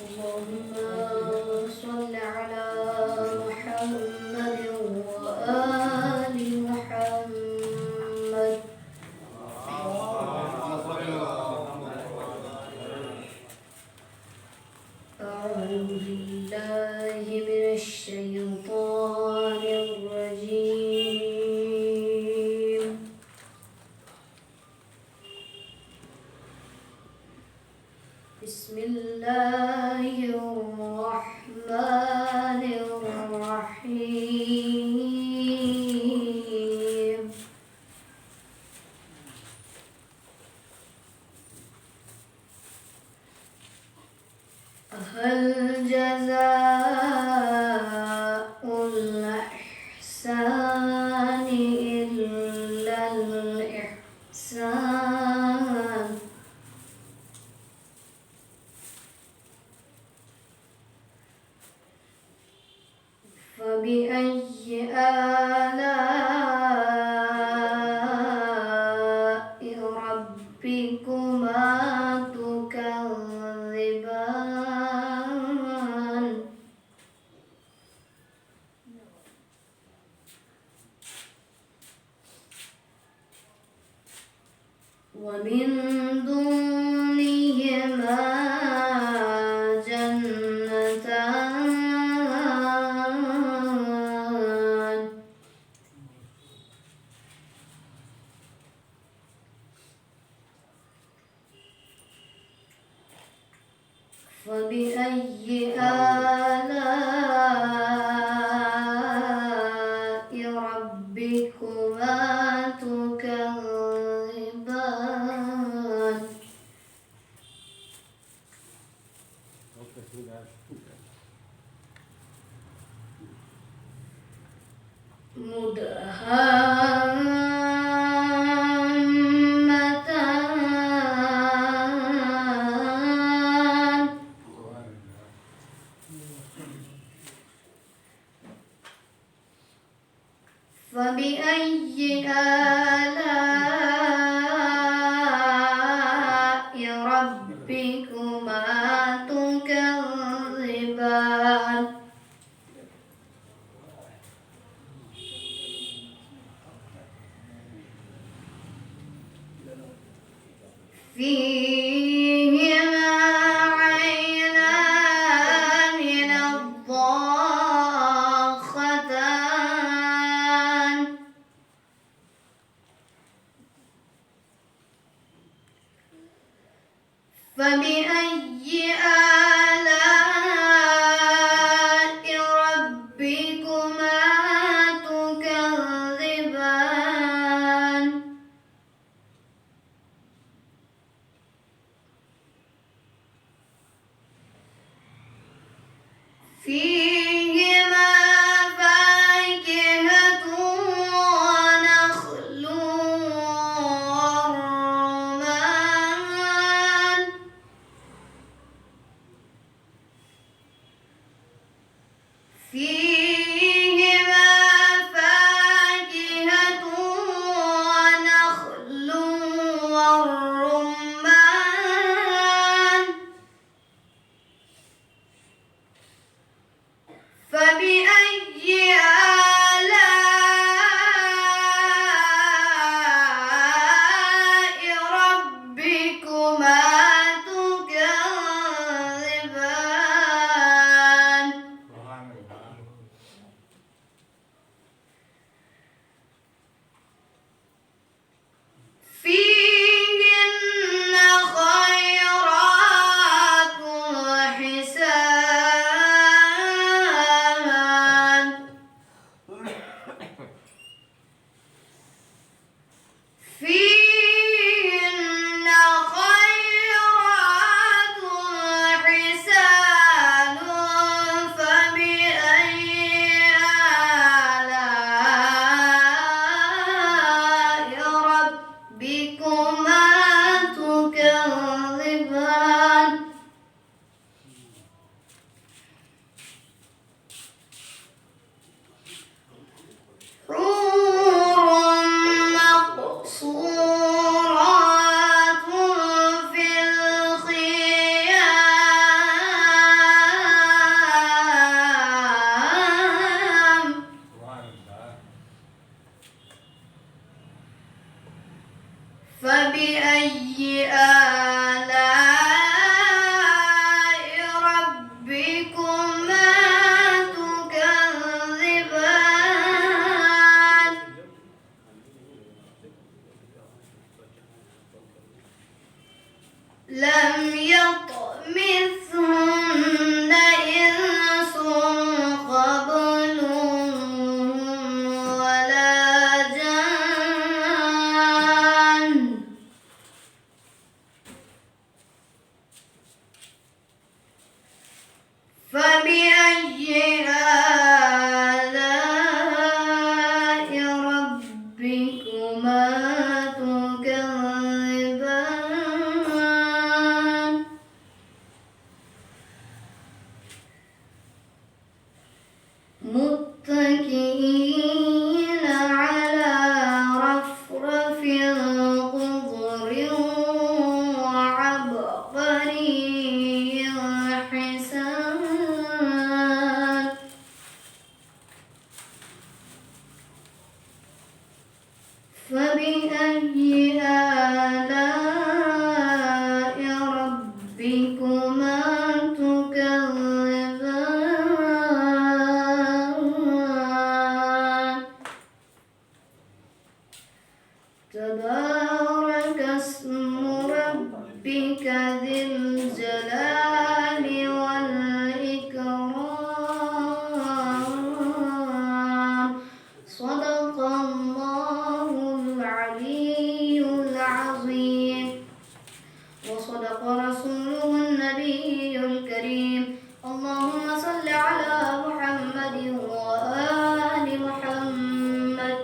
اللهم صل على محمد وآل محمد. أعوذ بالله من الشيطان الرجيم. بسم الله الرحمن الرحيم. هل جزاء الإحسان إلا الإحسان. فبأي آلاء ربكما تكذبان. ومن دونهما جنتان. فبأي آلاء ربكما تكذبان. مدهامتان. فبأي آلاء ربكما تكذبان. فيهما عينان نضاختان. فبأي آلاء ربكما تكذبان. فيهما فاكهة ونخل ورمان. فيهما فاكهة ونخل ورمان. فبأي آلاء ربكما تكذبان. متكئين على رفرف خضر وعبقري حسان فبأي آلاء ربكما تكذبان تبارك اسم ربك ذي الجلال والإكرام صدق الله العلي العظيم وصدق رسوله النبي الكريم اللهم صل على محمد وآل محمد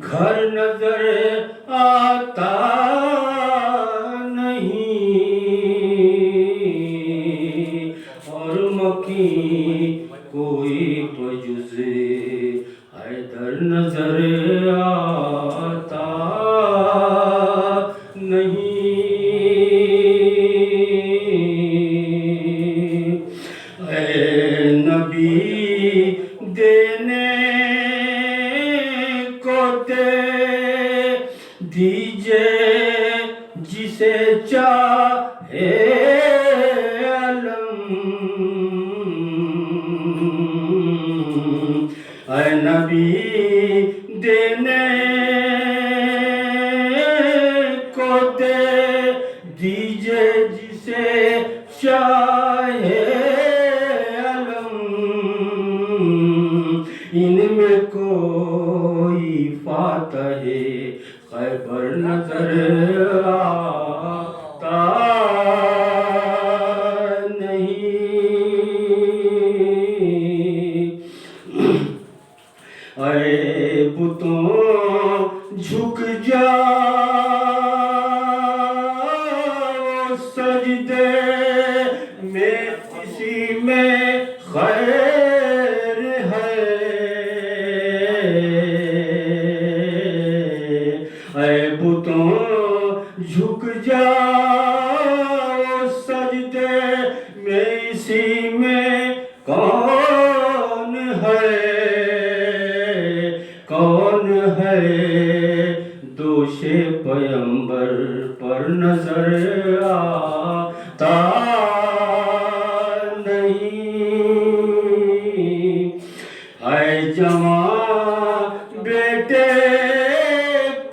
گھر نظر آتا نہیں اور مکی کوئی بجز حیدر نظر آتا نہیں اے نبی دینے دیجئے جسے چاہے علم اے نبی دینے کو دے دیجئے جسے چاہے علم ان میں کوئی فاتح خیبر نظر آتا نہیں اے بتوں جھک جاؤ سجدے میں اسی میں خیر ہے اے بتوں جھک جاؤ سجدے میں اسی میں کون ہے دوش پیمبر پر نظر آتا نہیں اے جوان بیٹے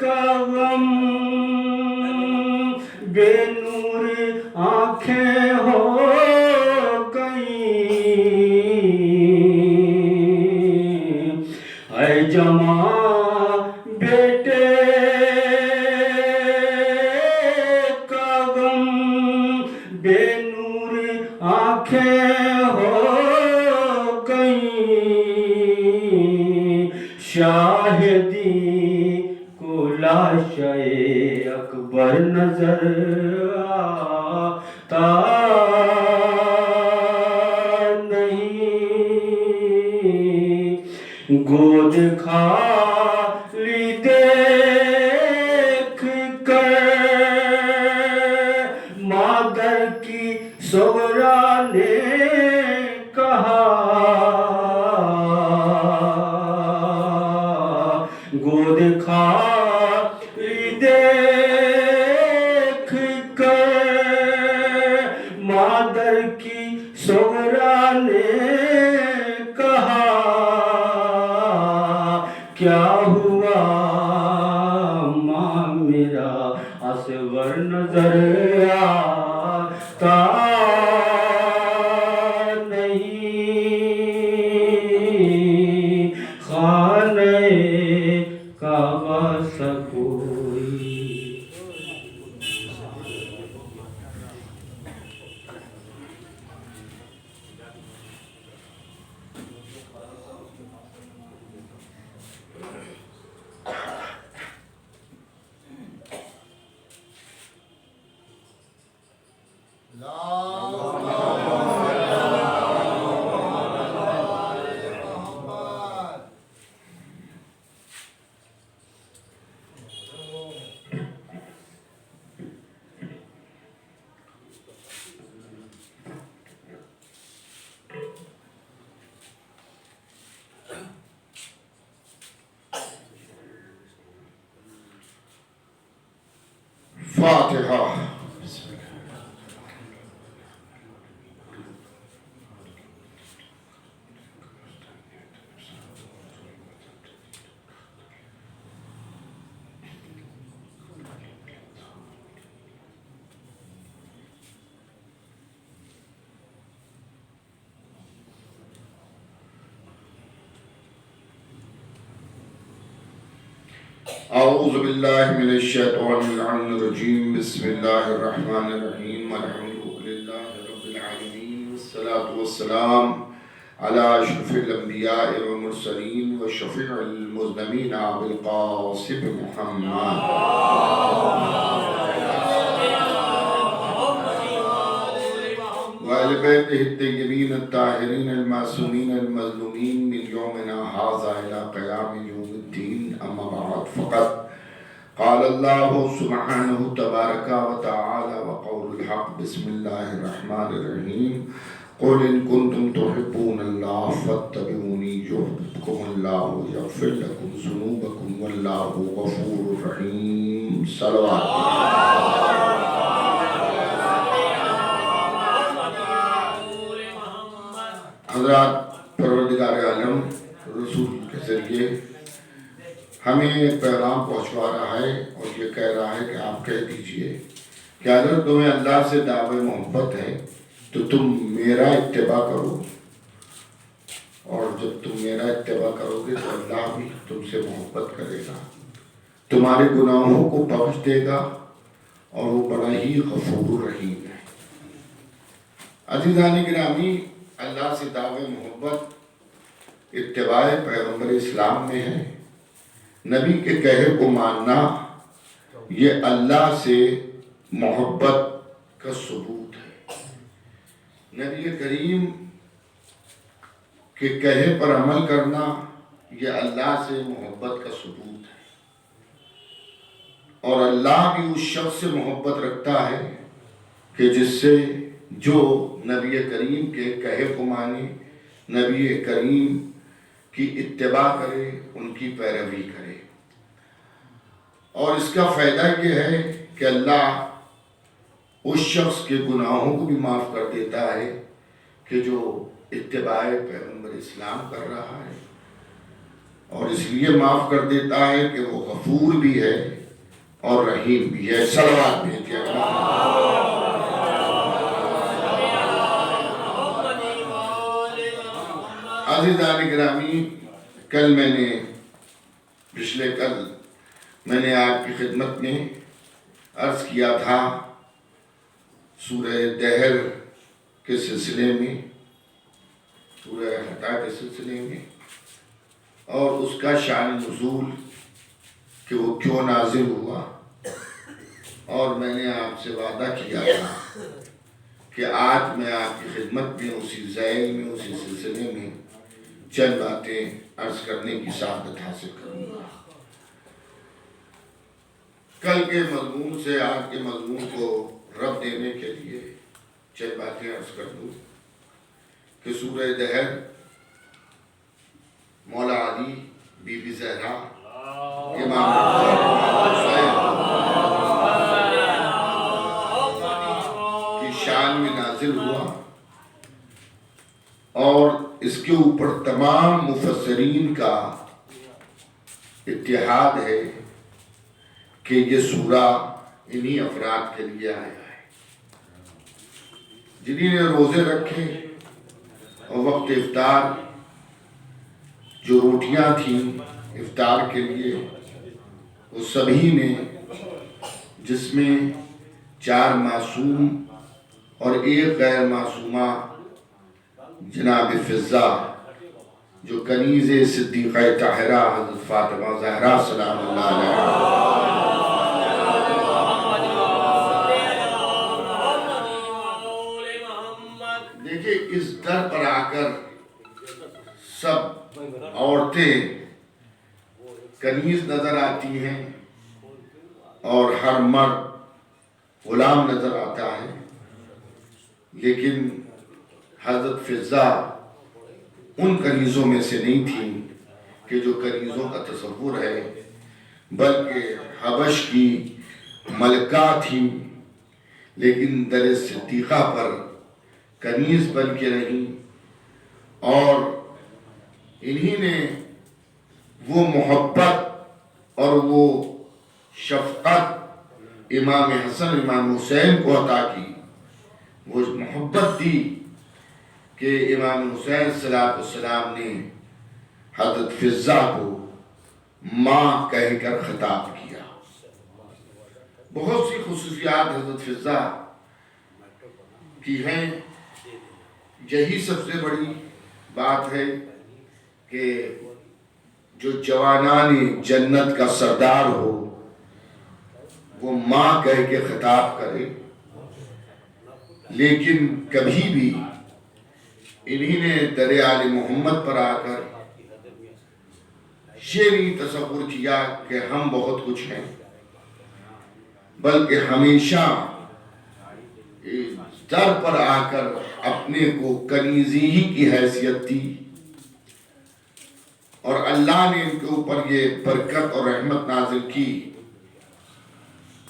کا غم بے نور آنکھیں ہو گئیں اے جوان بیٹے کا غم بے نور آنکھیں آنکھیں ہو گئیں شاہدی کو لاشِ اکبر نظر آتا نہیں گود خالی دیکھ کر مادر کی سغرا نے کہا گود خالی دیکھ کر مادر کی سغرا نے کہا کیا ہوا ماں میرا اصغر نظر آتا نہیں خانہ کعبہ سا کوئی فاتحہ. اعوذ باللہ من الشیطان اللعین الرجیم بسم اللہ الرحمن الرحیم الحمدللہ رب العالمین والصلاة والسلام علی اشرف الانبیاء والمرسلین وشفیع المذنبین بالقاسم محمد وآل بیتہ الطیبین الطاہرین المعصومین المظلومین من یومنا ھذا الی قیام یوم الدین اما بعد فقط قال اللہ سبحانہ تبارک و تعالی وقول الحق بسم اللہ الرحمن الرحیم قل ان کنتم تحبون اللہ فاتبعونی یحببکم اللہ یغفر لکم ذنوبکم واللہ غفور رحیم صلوات. حضرات، پروردگار عالم رسول کے ذریعے ہمیں ایک پیغام پہنچوا رہا ہے اور یہ کہہ رہا ہے کہ آپ کہہ دیجئے کہ اگر تمہیں اللہ سے دعوی محبت ہے تو تم میرا اتباع کرو، اور جب تم میرا اتباع کرو گے تو اللہ بھی تم سے محبت کرے گا، تمہارے گناہوں کو بخش دے گا، اور وہ بڑا ہی غفور رحیم ہے. عزیزان گرامی، اللہ سے دعوی محبت اتباع پیغمبر اسلام میں ہے. نبی کے کہے کو ماننا یہ اللہ سے محبت کا ثبوت ہے. نبی کریم کے کہے پر عمل کرنا یہ اللہ سے محبت کا ثبوت ہے. اور اللہ بھی اس شخص سے محبت رکھتا ہے کہ جس سے جو نبی کریم کے کہے کو مانے، نبی کریم کی اتباع کرے، ان کی پیروی کرے. اور اس کا فائدہ یہ ہے کہ اللہ اس شخص کے گناہوں کو بھی معاف کر دیتا ہے کہ جو اتباع پیغمبر اسلام کر رہا ہے، اور اس لیے معاف کر دیتا ہے کہ وہ غفور بھی ہے اور رحیم بھی ہے. صلوات بھیجیے. عزیزان گرامی، پچھلے کل میں نے آپ کی خدمت میں عرض کیا تھا سورہ دہر کے سلسلے میں، سورہ حقہ کے سلسلے میں، اور اس کا شان نزول کہ وہ کیوں نازل ہوا، اور میں نے آپ سے وعدہ کیا تھا کہ آج میں آپ کی خدمت میں اسی ذیل میں، اسی سلسلے میں چند باتیں عرض کرنے کی سعادت حاصل کروں گا۔ کل کے مضمون سے آج کے مضمون کو رب دینے کے لیے چند باتیں عرض کر دوں کہ سورہ دہر، مولا علی، بی بی زہرا، امام حسین کی شان میں نازل ہوا، اور اس کے اوپر تمام مفسرین کا اتحاد ہے کہ یہ سورہ انہی افراد کے لیے آیا ہے جنہی نے روزے رکھے اور وقت افطار جو روٹیاں تھیں افطار کے لیے وہ سبھی نے، جس میں 4 معصوم اور 1 غیر معصومہ جناب فضہ جو کنیز صدیقہ طاہرہ حضرت فاطمہ زہرا سلام اللہ علیہ، دیکھیں اس در پر آ کر سب عورتیں کنیز نظر آتی ہیں اور ہر مرد غلام نظر آتا ہے، لیکن حضرت فضہ ان کنیزوں میں سے نہیں تھیں کہ جو کنیزوں کا تصور ہے، بلکہ حبش کی ملکہ تھیں، لیکن در صدیقہ پر کنیز بن کے رہیں، اور انہی نے وہ محبت اور وہ شفقت امام حسن امام حسین کو عطا کی، وہ محبت دی کہ امام حسین صلی اللہ علیہ وسلم نے حضرت فضہ کو ماں کہہ کر خطاب کیا۔ بہت سی خصوصیات حضرت فضہ کی ہیں، یہی سب سے بڑی بات ہے کہ جو جوانان جنت کا سردار ہو وہ ماں کہہ کے خطاب کرے، لیکن کبھی بھی انہی نے در آل محمد پر آ کر یہ نہیں تصور کیا کہ ہم بہت کچھ ہیں، بلکہ ہمیشہ در پر آ کر اپنے کو کنیزی ہی کی حیثیت دی، اور اللہ نے ان کے اوپر یہ برکت اور رحمت نازل کی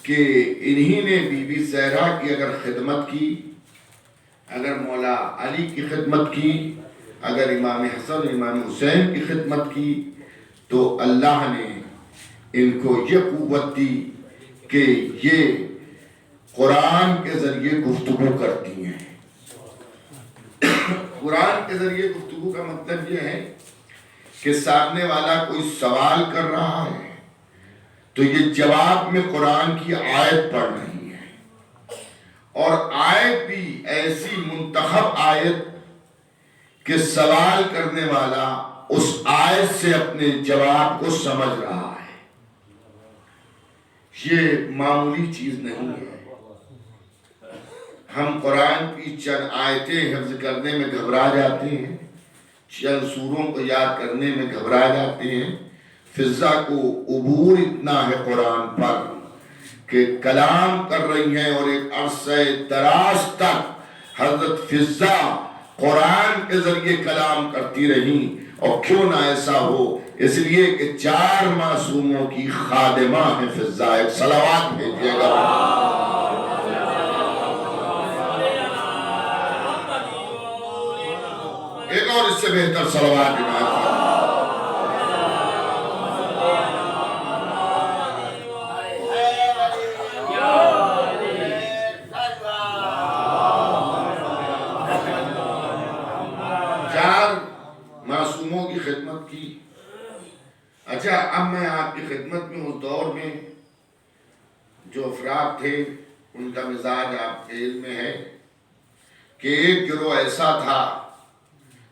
کہ انہی نے بی بی زہرا کی اگر خدمت کی، اگر مولا علی کی خدمت کی، اگر امام حسن امام حسین کی خدمت کی، تو اللہ نے ان کو یہ قوت دی کہ یہ قرآن کے ذریعے گفتگو کرتی ہیں۔ قرآن کے ذریعے گفتگو کا مطلب یہ ہے کہ سامنے والا کوئی سوال کر رہا ہے تو یہ جواب میں قرآن کی آیت پڑھ رہی ہے، اور آیت بھی ایسی منتخب آیت کہ سوال کرنے والا اس آیت سے اپنے جواب کو سمجھ رہا ہے۔ یہ معمولی چیز نہیں ہے۔ ہم قرآن کی چند آیتیں حفظ کرنے میں گھبرا جاتے ہیں، چند سوروں کو یاد کرنے میں گھبرا جاتے ہیں۔ فضہ کو عبور اتنا ہے قرآن پر کہ کلام کر رہی ہیں، اور ایک عرصہ دراز تک حضرت فضہ قرآن کے ذریعے کلام کرتی رہیں، اور کیوں نہ ایسا ہو، اس لیے کہ 4 معصوموں کی خادمہ ہے فضہ۔ ایک صلوات بھیجیے گا۔ ایک اور اس سے بہتر صلوات بھیجیے۔ 4 معصوموں کی خدمت کی۔ اچھا، اب میں آپ کی خدمت میں اس دور میں جو افراد تھے ان کا مزاج آپ کے علم میں ہے کہ ایک گروہ ایسا تھا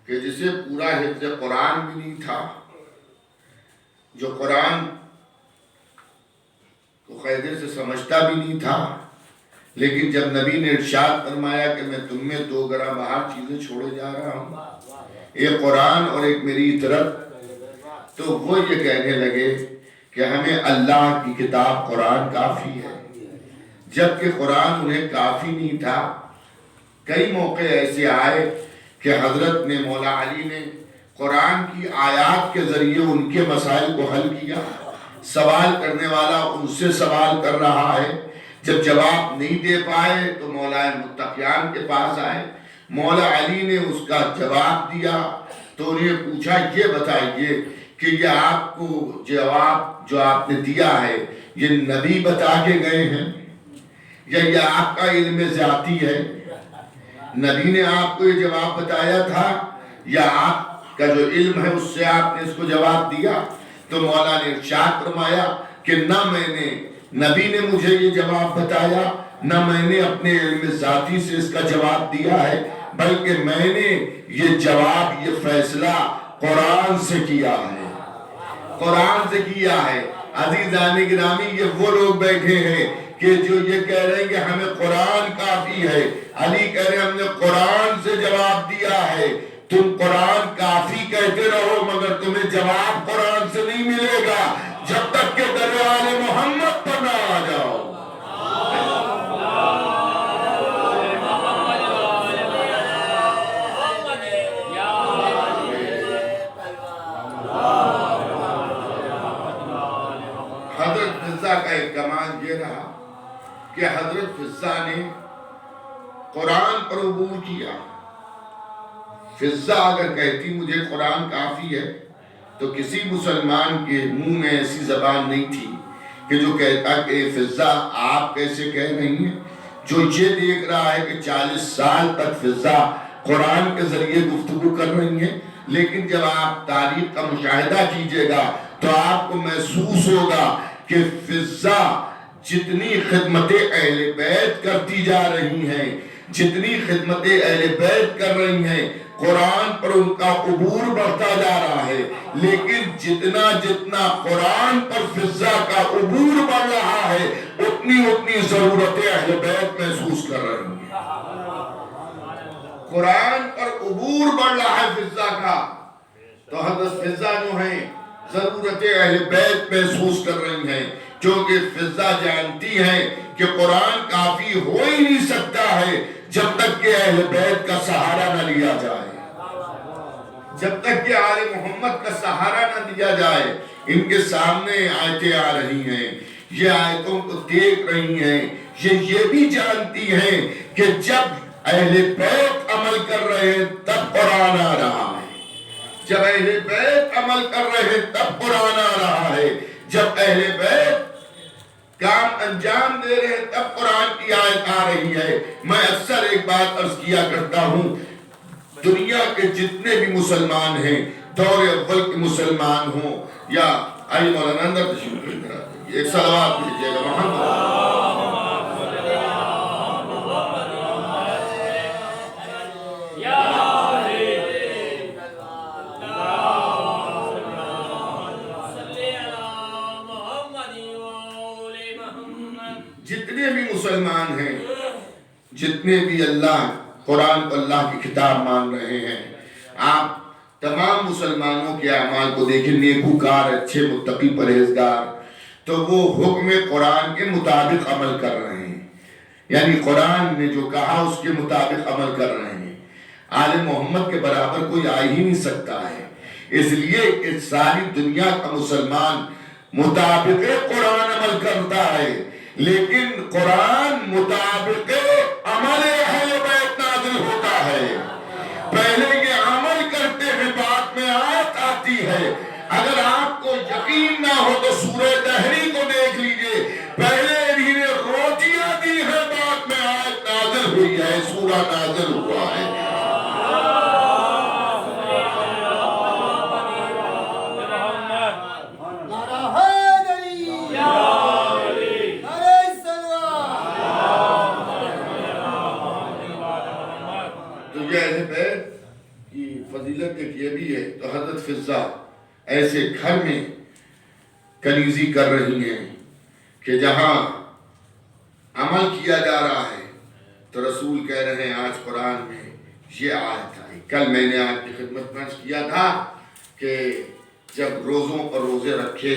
کہ جسے پورا حفظ قرآن بھی نہیں تھا، جو قرآن کو قاعدے سے سمجھتا بھی نہیں تھا، لیکن جب نبی نے ارشاد فرمایا کہ میں تم میں 2 گرہ باہر چیزیں چھوڑے جا رہا ہوں، ایک قرآن اور ایک میری طرف، تو وہ یہ کہنے لگے کہ ہمیں اللہ کی کتاب قرآن کافی ہے، جبکہ قرآن انہیں کافی نہیں تھا۔ کئی موقع ایسے آئے کہ حضرت نے مولا علی نے قرآن کی آیات کے ذریعے ان کے مسائل کو حل کیا، سوال کرنے والا ان سے سوال کر رہا ہے، جب جواب نہیں دے پائے تو مولا متقیان کے پاس آئے، مولا علی نے اس کا جواب دیا تو انہیں پوچھا یہ بتائیے کہ یہ آپ کو جواب جو آپ نے دیا ہے یہ نبی بتا کے گئے ہیں یا یہ آپ کا علم ذاتی ہے؟ نبی نے آپ کو یہ جواب بتایا تھا یا آپ کا جو علم ہے اس سے آپ نے اس کو جواب دیا؟ تو مولا نے ارشاد فرمایا کہ نہ میں نے نبی نے مجھے یہ جواب بتایا، نہ میں نے اپنے علم ذاتی سے اس کا جواب دیا ہے، بلکہ میں نے یہ جواب، یہ فیصلہ قرآن سے کیا ہے، قرآن سے کیا ہے۔ عزیزان گرامی، یہ وہ لوگ بیٹھے ہیں کہ جو یہ کہہ رہے ہیں کہ ہمیں قرآن کافی ہے، علی کہہ رہے ہیں ہم نے قرآن سے جواب دیا ہے۔ تم قرآن کافی کہتے رہو مگر تمہیں جواب قرآن سے نہیں ملے گا جب تک کہ دربار محمد پر نہ آ جاؤ۔ حضرت فضہ کا ایک کمال یہ رہا کہ حضرت فضہ نے قرآن پر عبور کیا۔ فضہ اگر کہتی مجھے قرآن کافی ہے تو کسی مسلمان کے منہ میں ایسی زبان نہیں تھی کہ جو کہتا کہ فضہ آپ کیسے کہہ رہی ہیں، جو یہ دیکھ رہا ہے کہ 40 سال تک فضہ قرآن کے ذریعے گفتگو کر رہی ہیں، لیکن جب آپ تاریخ کا مشاہدہ کیجئے گا تو آپ کو محسوس ہوگا کہ فضہ جتنی خدمت اہل بیت کرتی جا رہی ہیں، جتنی خدمت اہل بیت کر رہی ہیں، قرآن پر ان کا عبور بڑھتا جا رہا ہے، لیکن جتنا قرآن پر فضہ کا عبور بڑھ رہا ہے اتنی ضرورت اہل بیت محسوس کر رہی ہیں۔ قرآن پر عبور بڑھ رہا ہے فضہ کا تو حضرت فضہ جو ہیں ضرورت اہل بیت محسوس کر رہی ہیں، کیونکہ فضہ جانتی ہیں کہ قرآن کافی ہو ہی نہیں سکتا ہے جب تک کہ اہل بیت کا سہارا نہ لیا جائے، جب تک کہ آل محمد کا سہارا نہ دیا جائے۔ ان کے سامنے آیتیں آ رہی ہیں، یہ آیتوں کو دیکھ رہی ہیں، یہ بھی جانتی ہیں کہ جب اہل بیت عمل کر رہے ہیں تب قرآن آ رہا ہے، جب اہل بیت عمل کر رہے ہیں تب قرآن آ رہا ہے، جب اہل بیت کام انجام دے رہے ہیں تب قرآن کی آیت آ رہی ہے۔ میں اکثر ایک بات عرض کیا کرتا ہوں، دنیا کے جتنے بھی مسلمان ہیں، دور اول کے مسلمان ہوں یا آئی مولانا اندر تشریف لے کر آتے، ایک صلوات بھیجیے گا محمد۔ جتنے بھی مسلمان ہیں، جتنے بھی اللہ قرآن کو اللہ کی کتاب مان رہے ہیں، آپ تمام مسلمانوں کے اعمال کو دیکھیں، نیکوکار، اچھے، متقی، پرہیزگار، تو وہ حکم قرآن کے مطابق عمل کر رہے ہیں، یعنی قرآن نے جو کہا اس کے مطابق عمل کر رہے ہیں۔ آل محمد کے برابر کوئی آ ہی نہیں سکتا ہے، اس لیے کہ ساری دنیا کا مسلمان مطابق قرآن عمل کرتا ہے، لیکن قرآن مطابق عمل اہل بیت نازل ہوتا ہے۔ پہلے یہ عمل کرتے ہیں، بعد میں آیت آتی ہے۔ اگر آپ کو یقین نہ ہو تو سورہ دہری کو دیکھ لیجئے، پہلے انہی نے روٹیاں دی ہیں، بعد میں آیت نازل ہوئی ہے، سورہ نازل ہوا ہے۔ تو یہ اہل بیت کی فضیلت ایک یہ بھی ہے. تو حضرت فضہ ایسے گھر میں کنیزی کر رہی ہیں کہ جہاں عمل کیا جا رہا ہے تو رسول کہہ رہے ہیں آج قرآن میں یہ آیت آئی. کل میں نے آپ کی خدمت میں عرض کیا تھا کہ جب روزوں پر روزے رکھے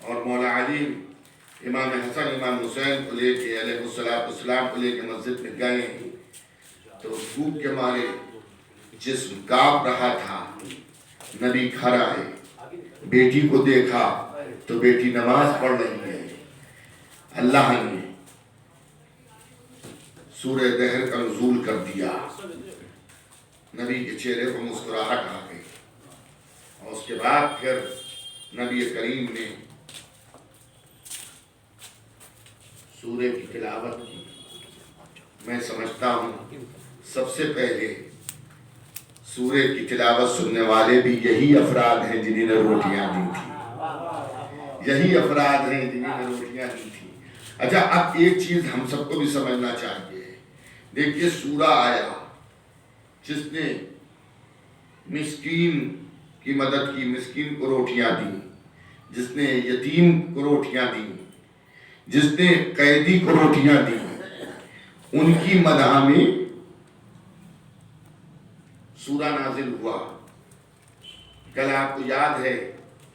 اور مولا علی امام حسن امام حسین کو لے کے علیہ السلام کو لے کے مسجد میں گئے تو بھوک کے مارے جسم کانپ رہا تھا. نبی گھر آئے, بیٹی کو دیکھا تو بیٹی نماز پڑھ رہی ہے. اللہ نے سورہ دہر کا نزول کر دیا. نبی کے چہرے کو مسکراہٹ آ گئی اور اس کے بعد پھر نبی کریم نے سورہ کی تلاوت کی. میں سمجھتا ہوں سب سے پہلے سورہ کی تلاوت سننے والے بھی یہی افراد ہیں جنہیں نے روٹیاں دی تھی. یہی افراد ہیں جنہیں نے روٹیاں دی تھی. اچھا اب ایک چیز ہم سب کو بھی سمجھنا چاہیے. دیکھیے سورہ آیا جس نے مسکین کی مدد کی, مسکین کو روٹیاں دی, جس نے یتیم کو روٹیاں دی, جس نے قیدی کو روٹیاں دی, ان کی مدح میں سورہ نازل ہوا. کل آپ کو یاد ہے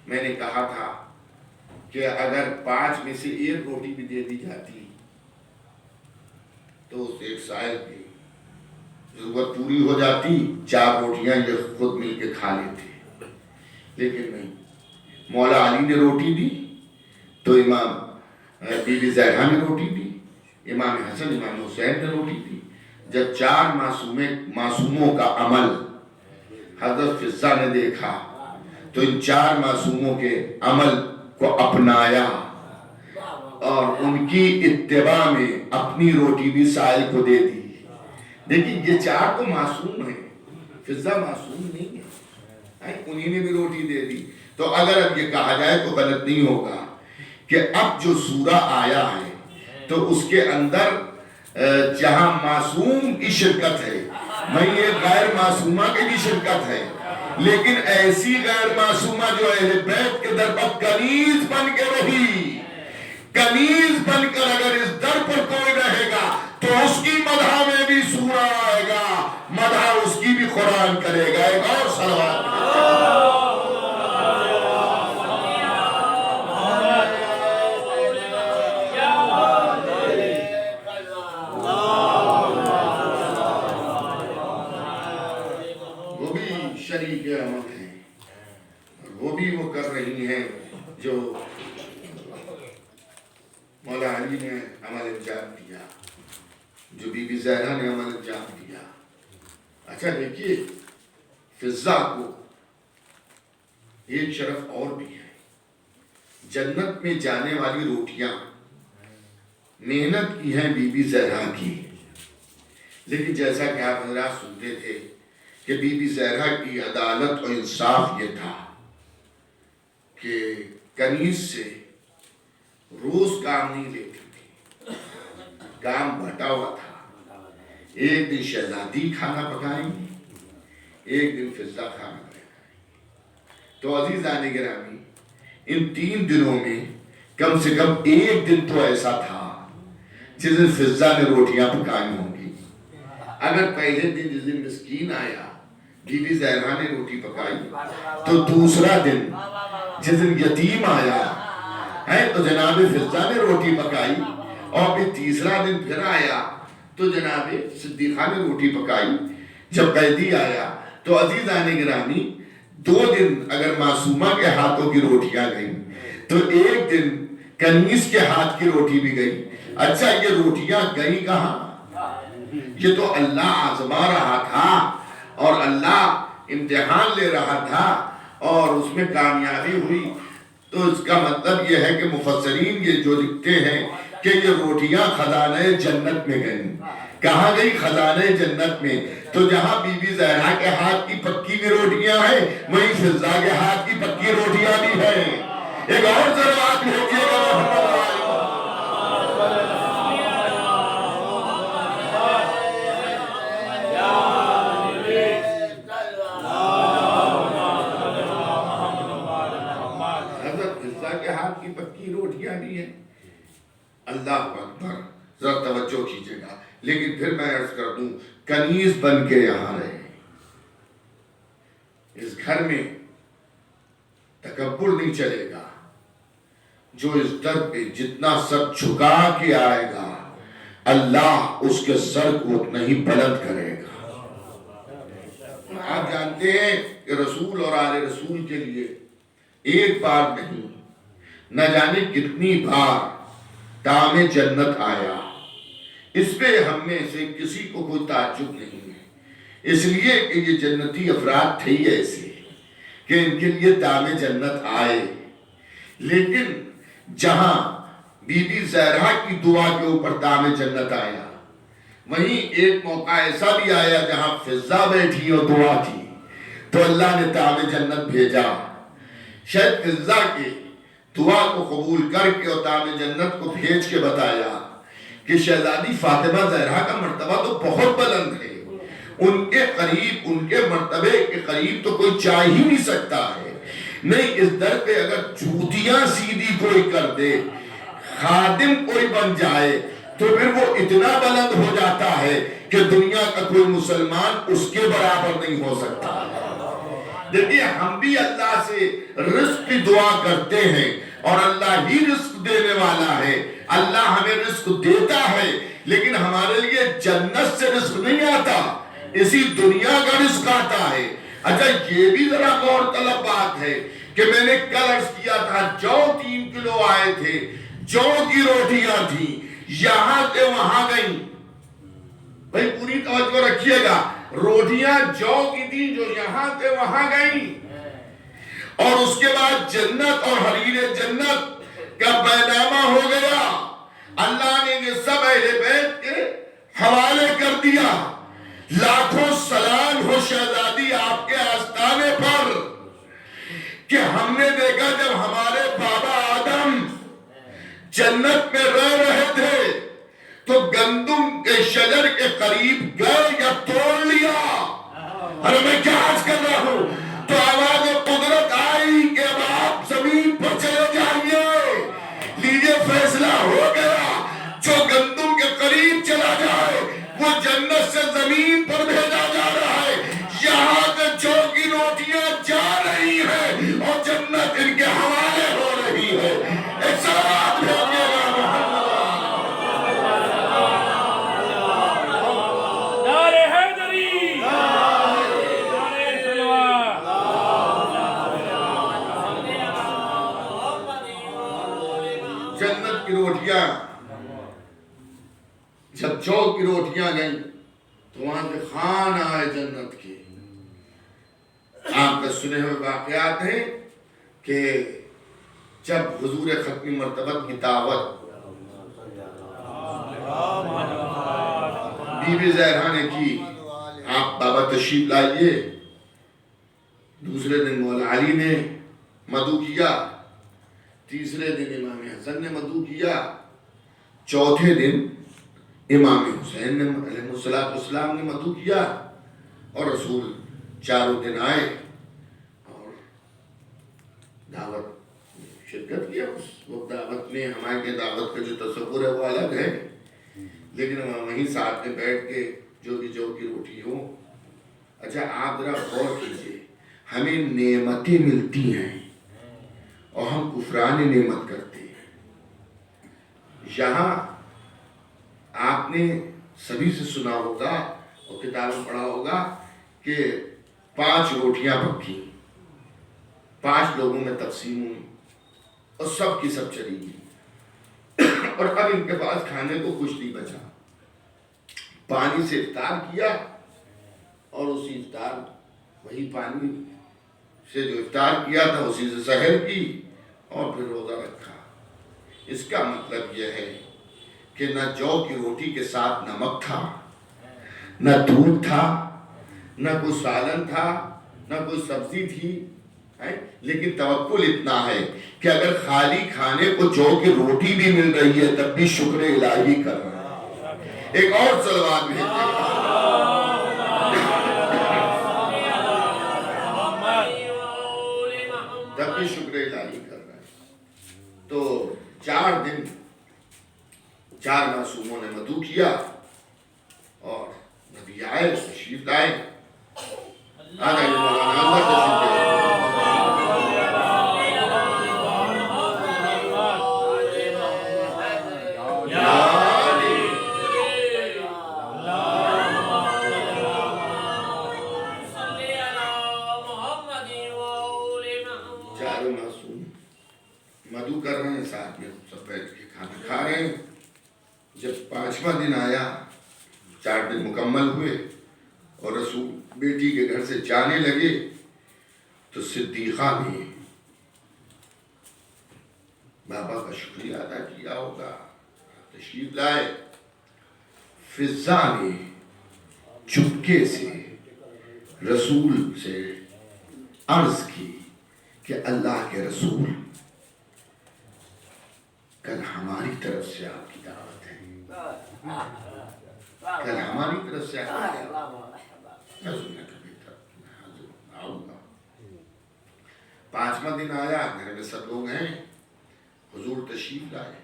میں نے کہا تھا کہ اگر 5 میں سے 1 روٹی بھی دے دی جاتی تو اس ایک سائل کی ضرورت پوری ہو جاتی. 4 روٹیاں یہ خود مل کے کھا لیتے. لیکن نہیں, مولا علی نے روٹی دی تو امام بی بی زہرا نے روٹی دی, امام حسن امام حسین نے روٹی دی. جب 4 معصوموں کا عمل حضرت فضہ نے دیکھا تو ان 4 معصوموں کے عمل کو اپنایا اور ان کی اتباع میں اپنی روٹی بھی سائل کو دے دی. دیکھیں یہ 4 تو معصوم ہیں, فضہ معصوم نہیں ہے, انہی نے بھی روٹی دے دی. تو اگر اب یہ کہا جائے تو غلط نہیں ہوگا کہ اب جو سورہ آیا ہے تو اس کے اندر جہاں معصوم کی شرکت ہے, میں یہ غیر معصومہ کی بھی شرکت ہے, لیکن ایسی غیر معصومہ جو اہل بیت کے در پر کنیز بن کے رہی, کنیز بن کر اگر اس در پر کوئی رہے گا تو اس کی مدح میں بھی سورہ آئے گا, مدح اس کی بھی قرآن کرے گا. ایک اور صلوات شریک عمل ہیں, وہ بھی وہ کر رہی ہیں جو مولا علی نے عمل انجام دیا, جو بی بی زہرا نے عمل انجام دیا. اچھا دیکھیے فضہ کو ایک شرف اور بھی ہے. جنت میں جانے والی روٹیاں محنت کی ہیں بی بی زہرا کی, لیکن جیسا کہ آپ حضرات سنتے تھے کہ بی بی زہرا کی عدالت اور انصاف یہ تھا کہ کنیز سے روز کام نہیں لیتی تھی, کام بٹا ہوا تھا. ایک دن شہزادی کھانا پکائیں گی, ایک دن فضہ کھانا پکائیں. تو عزیزان گرامی ان 3 دنوں میں کم سے کم ایک دن تو ایسا تھا جس دن فضہ نے روٹیاں پکائی ہوں گی. اگر پہلے دن جس دن مسکین آیا بی بی زہرا نے روٹی پکائی تو دوسرا دن جس دن یتیم آیا ہے تو جناب فضہ نے روٹی پکائی, اور پھر تیسرا دن پھر آیا تو جناب صدیقہ نے روٹی پکائی. جب قیدی آیا تو عزیزان گرامی 2 دن اگر معصومہ کے ہاتھوں کی روٹیاں گئیں تو ایک دن کنیز کے ہاتھ کی روٹی بھی گئی. اچھا یہ روٹیاں گئی کہاں؟ یہ تو اللہ آزما رہا تھا اور اللہ امتحان لے رہا تھا اور اس میں کامیابی ہوئی. تو اس کا مطلب یہ ہے کہ مفسرین یہ جو لکھتے ہیں کہ یہ روٹیاں خزانہ جنت میں گئیں. کہاں گئی؟ خزانہ جنت میں. تو جہاں بی بی زہرا کے ہاتھ کی پکی بھی روٹیاں ہیں وہیں فضہ کے ہاتھ کی پکی روٹیاں بھی ہیں. ایک اور ضرورت بھیجیے گا محمد دوں، کنیز بن کے یہاں رہے۔ اس گھر میں تکبر نہیں چلے گا، جو اس در پہ جتنا سر جھکا کے آئے گا اللہ اس کے سر کو اتنا ہی بلند کرے گا۔ آپ جانتے ہیں کہ رسول اور آل رسول کے لیے ایک بار نہیں نہ جانے کتنی بار طعم جنت آیا، اس پہ ہم میں سے کسی کو کوئی تعجب نہیں ہے، اس لیے کہ یہ جنتی افراد تھے ایسے کہ ان کے لیے طعم جنت آئے۔ لیکن جہاں بی بی زہرا کی دعا کے اوپر طعم جنت آیا، وہیں ایک موقع ایسا بھی آیا جہاں فضا بیٹھی اور دعا کی تو اللہ نے طعم جنت بھیجا۔ شاید فضا کے دعا کو قبول کر کے اور طعم جنت کو بھیج کے بتایا کہ شہزادی فاطمہ زہرا کا مرتبہ تو بہت بلند ہے، ان کے قریب، ان کے مرتبے کے قریب تو کوئی چاہ ہی نہیں سکتا ہے۔ نہیں، اس در پہ اگر جوتیاں سیدھی کوئی کر دے، خادم کوئی بن جائے تو پھر وہ اتنا بلند ہو جاتا ہے کہ دنیا کا کوئی مسلمان اس کے برابر نہیں ہو سکتا۔ دیکھیے ہم بھی اللہ سے رزق کی دعا کرتے ہیں اور اللہ ہی رزق دینے والا ہے، اللہ ہمیں رزق دیتا ہے، لیکن ہمارے لیے جنت سے رزق نہیں آتا، اسی دنیا کا رزق آتا ہے۔ اچھا یہ بھی ذرا غور طلب بات ہے کہ میں نے کل عرض کیا تھا جو 3 کلو آئے تھے، جو کی روٹیاں تھیں، یہاں سے وہاں گئیں۔ بھئی پوری توجہ رکھیے گا، روٹیاں جو کی تھی جو یہاں سے وہاں گئیں، اور اس کے بعد جنت اور حریر جنت کا بیانامہ ہو گیا۔ اللہ نے یہ سب اہل بیت کے حوالے کر دیا۔ لاکھوں سلام ہو شہزادی آپ کے آستانے پر کہ ہم نے دیکھا جب ہمارے بابا آدم جنت میں رہ رہے تھے تو گندم کے شجر کے قریب گئے یا توڑ لیا۔ ارے میں کیا عرض کر رہا ہوں، تو آواز قدرت آئی کہ اب آپ زمین پر چلے جائیے، لیجئے فیصلہ ہو گیا، جو گندم کے قریب چلا جائے وہ جنت سے زمین پر بھیجا جا رہا ہے۔ یہاں سے جو کی روٹیاں جا رہی ہیں اور جنت ان کے حوالے ہو رہی ہے۔ ایک سلام بھیجیے گا نعرہ حیدری، نعرہ سلوات۔ جنت کی روٹیاں، جب جو کی روٹیاں گئیں تو وہاں سے خان آئے جنت کے۔ آپ کا سنے ہوئے واقعات ہیں کہ جب حضور ختمی مرتبت کی دعوت بی بی زہرا نے کی، آپ بابا تشریف لائیے، دوسرے دن مولا علی نے مدعو کیا، تیسرے دن امام حسن نے مدعو کیا، چوتھے دن امام حسین نے علیہ السلام نے مدعو کیا، اور رسول چاروں دن آئے اور دعوت شرکت کیا۔ اس وقت دعوت میں ہمارے دعوت کا جو تصور ہے وہ الگ ہے، لیکن وہیں ساتھ میں بیٹھ کے جو بھی جو کی روٹی ہو۔ اچھا آپ ذرا غور کیجئے، ہمیں نعمتیں ملتی ہیں اور ہم کفران نعمت کرتے ہیں۔ یہاں آپ نے سبھی سے سنا ہوگا اور کتاب میں پڑھا ہوگا کہ 5 روٹیاں پکی، 5 لوگوں میں تقسیم ہوئی اور سب کی سب چلی گئی، اور اب ان کے پاس کھانے کو کچھ نہیں بچا۔ پانی سے افطار کیا اور اسی افطار، وہی پانی سے جو افطار کیا تھا اسی سے سحر کی اور پھر روزہ رکھا۔ اس کا مطلب یہ ہے کہ نہ جو کی روٹی کے ساتھ نمک تھا، نہ دودھ تھا، نہ کوئی سالن تھا، نہ کوئی سبزی تھی، لیکن توکل اتنا ہے کہ اگر خالی کھانے کو جو کی روٹی بھی مل رہی ہے تب بھی شکر الہی کر رہا ہے۔ ایک اور صلوات بھیجیے گا۔ تب بھی شکر الہی کر رہا ہے۔ تو 4 دن 4 معصوموں نے مدعو کیا اور آئے تشریف لائے. آ جائیے مولانا اندر تشریف لائے. چاروں معصوم مدعو کر رہے ہیں، ساتھ میں سب بیٹھ کے کھانا کھا رہے ہیں. جب 5واں دن آیا، 4 دن مکمل ہوئے اور رسول بیٹی کے گھر سے جانے لگے تو صدیقہ نے بابا کا شکریہ ادا کیا ہوگا، تشریف لائے. فضہ نے چپکے سے رسول سے عرض کی کہ اللہ کے رسول، کل ہماری طرف سے آپ کی دعوت ہے، کل ہماری طرف سے آپ کی دعوت ہے. آؤں گا. 5واں دن آیا، گھر میں سب لوگ ہیں، حضور تشریف لائے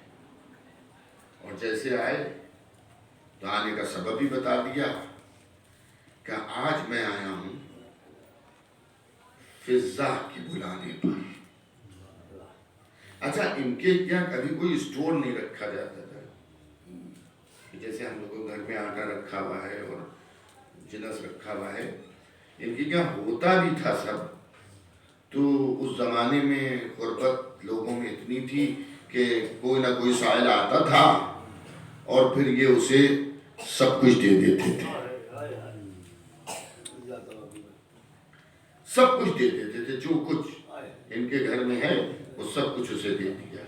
اور جیسے آئے تو آنے کا سبب بھی بتا دیا کہ آج میں آیا ہوں فضہ کے بلانے پر. اچھا، ان کے کیا کبھی کوئی اسٹور نہیں رکھا جاتا تھا؟ جیسے ہم لوگوں گھر میں آٹا رکھا ہوا ہے اور جنس رکھا ہوا ہے، ان کی کیا ہوتا بھی تھا سب. تو اس زمانے میں غربت لوگوں میں اتنی تھی کہ کوئی نہ کوئی سائل آتا تھا اور پھر یہ اسے سب کچھ دے دیتے تھے، سب کچھ دے دیتے تھے. جو کچھ ان کے گھر میں ہے وہ سب کچھ اسے دے دیا.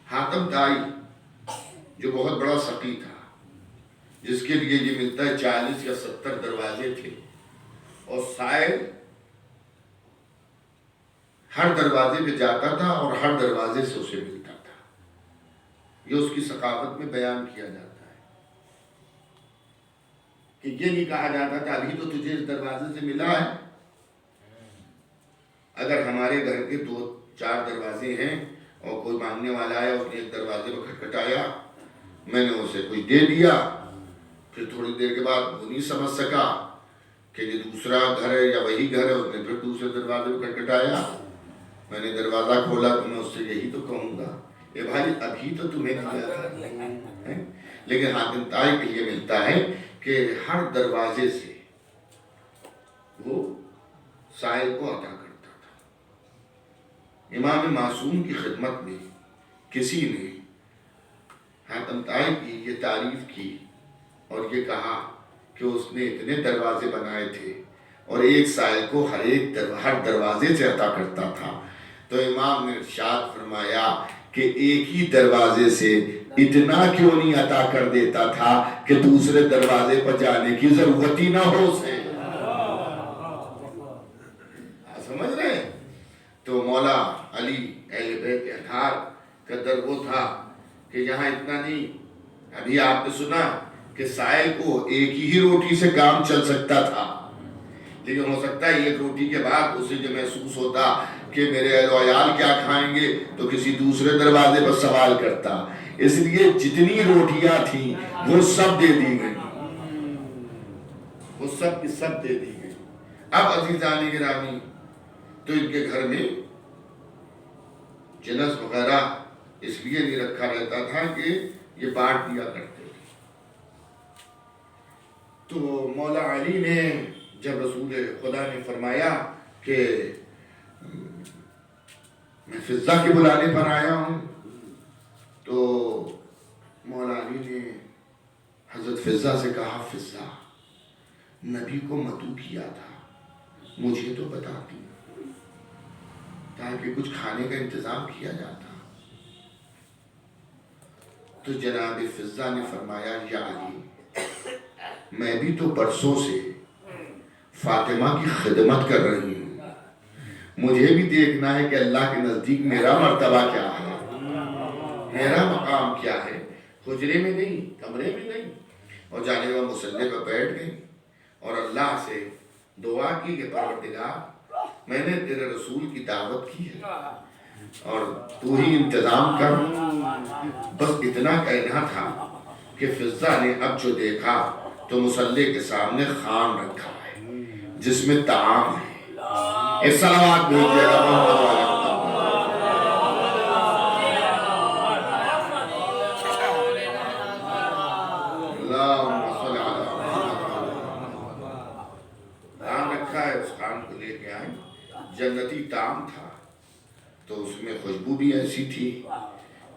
حاتم طائی جو بہت بڑا سقی تھا، جس کے لیے یہ ملتا ہے 40 یا 70 دروازے تھے، اور سائل ہر دروازے پہ جاتا تھا اور ہر دروازے سے اسے ملتا تھا. یہ اس کی ثقافت میں بیان کیا جاتا ہے کہ یہ نہیں کہا جاتا تھا ابھی تو تجھے اس دروازے سے ملا ہے. اگر ہمارے گھر کے 2-4 دروازے ہیں اور کوئی مانگنے والا ہے، اس نے ایک دروازے پر کھٹکھٹایا، میں نے اسے کچھ دے دیا، پھر تھوڑی دیر کے بعد وہ نہیں سمجھ سکا کہ یہ دوسرا گھر ہے یا وہی گھر ہے، اس نے پھر دوسرے دروازے پر کھٹکھٹایا، میں نے دروازہ کھولا تو میں اس سے یہی تو کہوں گا، اے بھائی ابھی تو تمہیں دیا تھا. لیکن حاتم طائی کے لیے ملتا ہے کہ ہر دروازے سے وہ سائل کو عطا کرتا تھا. امام معصوم کی خدمت میں کسی نے حاتم طائی کی یہ تعریف کی اور یہ کہا کہ اس نے اتنے دروازے بنائے تھے اور ایک سائل کو ہر دروازے سے عطا کرتا تھا. تو امام نے ارشاد فرمایا کہ ایک ہی دروازے سے اتنا کیوں نہیں عطا کر دیتا تھا کہ دوسرے دروازے پر جانے کی ضرورت ہی نہ ہو اسے. سمجھ رہے ہیں؟ تو مولا علی اہل بیت اطہار کا در وہ تھا کہ یہاں اتنا نہیں. ابھی آپ نے سنا کہ سائل کو ایک ہی روٹی سے کام چل سکتا تھا، لیکن ہو سکتا ہے ایک روٹی کے بعد اسے جو محسوس ہوتا کہ میرے اہل و عیال کیا کھائیں گے تو کسی دوسرے دروازے پر سوال کرتا. اس لیے جتنی روٹیاں تھیں وہ سب دے دی گئی، وہ سب کی سب دے دی گئی. اب عزیزان گرامی، تو ان کے گھر میں جنس وغیرہ اس لیے نہیں رکھا رہتا تھا کہ یہ بانٹ دیا کرتے تھے. تو مولا علی نے جب رسول خدا نے فرمایا کہ میں فضہ کے بلانے پر آیا ہوں، تو مولا علی نے حضرت فضہ سے کہا، فضہ نبی کو مدعو کیا تھا، مجھے تو بتاتی تاکہ کچھ کھانے کا انتظام کیا جاتا. تو جناب فضہ نے فرمایا، یا علی میں بھی تو برسوں سے فاطمہ کی خدمت کر رہی ہوں، مجھے بھی دیکھنا ہے کہ اللہ کے نزدیک میرا مرتبہ کیا ہے، میرا مقام کیا ہے. حجرے میں نہیں، کمرے میں نہیں، اور جانے وہ مصلی پر بیٹھ گئی اور اللہ سے دعا کی کہ پروردگار میں نے تیرے رسول کی دعوت کی ہے اور تو ہی انتظام کر. بس اتنا کہنا تھا کہ فضہ نے اب جو دیکھا تو مصلی کے سامنے خوان رکھا ہے جس میں طعام ہے. ایک صلوات بھیجیے گا محمد والے اللہم صلی علی محمد. طعام رکھا ہے، اس خوان کو لے کے آئے. جنتی طعام تھا تو اس میں خوشبو بھی ایسی تھی